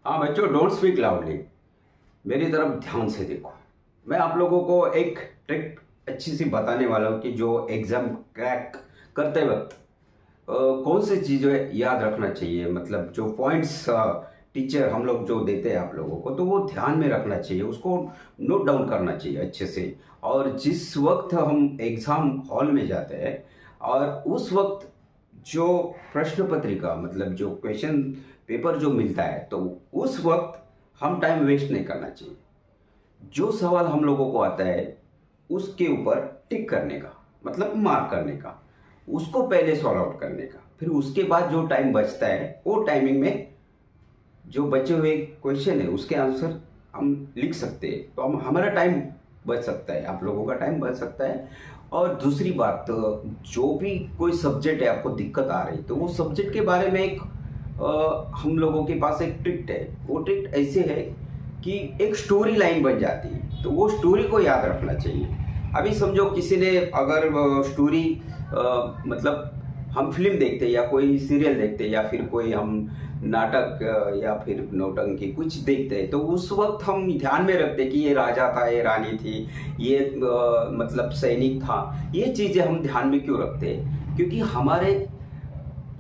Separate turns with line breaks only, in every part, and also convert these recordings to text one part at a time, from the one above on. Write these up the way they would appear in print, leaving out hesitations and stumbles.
हाँ बच्चों, don't speak loudly. मेरी तरफ ध्यान से देखो। मैं आप लोगों को एक ट्रिक अच्छी सी बताने वाला हूँ कि जो एग्ज़ाम क्रैक करते वक्त कौन सी चीज़ें याद रखना चाहिए। मतलब जो पॉइंट्स टीचर हम लोग जो देते हैं आप लोगों को, तो वो ध्यान में रखना चाहिए, उसको नोट डाउन करना चाहिए अच्छे से। और जिस वक्त हम एग्ज़ाम हॉल में जाते हैं और उस वक्त जो प्रश्न पत्रिका मतलब जो क्वेश्चन पेपर जो मिलता है, तो उस वक्त हम टाइम वेस्ट नहीं करना चाहिए। जो सवाल हम लोगों को आता है उसके ऊपर टिक करने का, मतलब मार्क करने का, उसको पहले सॉल्व आउट करने का। फिर उसके बाद जो टाइम बचता है वो टाइमिंग में जो बचे हुए क्वेश्चन है उसके आंसर हम लिख सकते हैं, तो हम हमारा टाइम बच सकता है, आप लोगों का टाइम बच सकता है। और दूसरी बात, जो भी कोई सब्जेक्ट है आपको दिक्कत आ रही, तो वो सब्जेक्ट के बारे में एक हम लोगों के पास एक ट्रिक है। वो ट्रिक ऐसे है कि एक स्टोरी लाइन बन जाती है, तो वो स्टोरी को याद रखना चाहिए। अभी समझो किसी ने अगर स्टोरी मतलब हम फिल्म देखते या कोई सीरियल देखते या फिर कोई हम नाटक या फिर नौटंकी कुछ देखते हैं, तो उस वक्त हम ध्यान में रखते कि ये राजा था, ये रानी थी, ये मतलब सैनिक था। ये चीज़ें हम ध्यान में क्यों रखते हैं? क्योंकि हमारे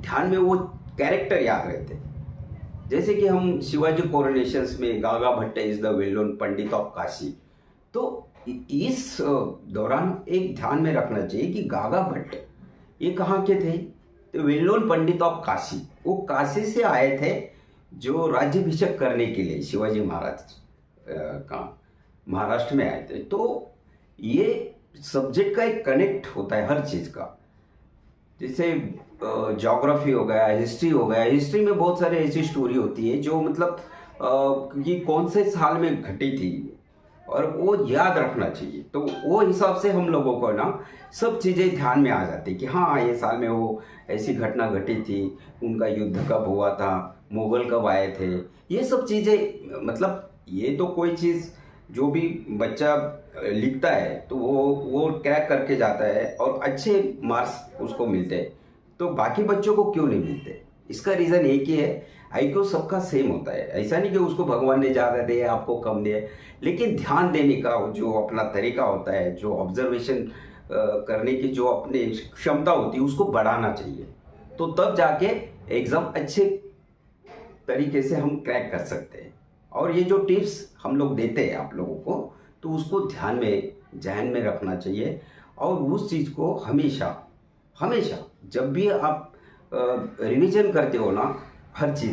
ध्यान में वो कैरेक्टर याद रहते हैं। जैसे कि हम शिवाजी कोरोनेशंस में Gaga Bhatt is the well known pandit of Kashi, तो इस दौरान एक ध्यान में रखना चाहिए कि गागा भट्ट ये कहाँ के थे? तो well known pandit of Kashi, वो काशी से आए थे जो राज्याभिषेक करने के लिए शिवाजी महाराज का महाराष्ट्र में आए थे। तो ये सब्जेक्ट का एक कनेक्ट होता है हर चीज़ का। जैसे ज्योग्राफी हो गया, हिस्ट्री हो गया। हिस्ट्री में बहुत सारे ऐसी स्टोरी होती है जो मतलब कि कौन से साल में घटी थी, और वो याद रखना चाहिए। तो वो हिसाब से हम लोगों को ना सब चीज़ें ध्यान में आ जाती कि हाँ, ये साल में वो ऐसी घटना घटी थी, उनका युद्ध कब हुआ था, मुगल कब आए थे। ये सब चीज़ें मतलब ये तो कोई चीज़ जो भी बच्चा लिखता है तो वो क्रैक करके जाता है और अच्छे मार्क्स उसको मिलते हैं। तो बाकी बच्चों को क्यों नहीं मिलते? इसका रीज़न एक ही है, आईक्यू सबका सेम होता है। ऐसा नहीं कि उसको भगवान ने ज़्यादा दिया आपको कम दिया, लेकिन ध्यान देने का जो अपना तरीका होता है, जो ऑब्जर्वेशन करने की जो अपनी क्षमता होती है, उसको बढ़ाना चाहिए। तो तब जाके एग्ज़ाम अच्छे तरीके से हम क्रैक कर सकते हैं। और ये जो टिप्स हम लोग देते हैं आप लोगों को, तो उसको ध्यान में रखना चाहिए। और उस चीज़ को हमेशा हमेशा जब भी आप रिवीजन करते हो ना हर चीज़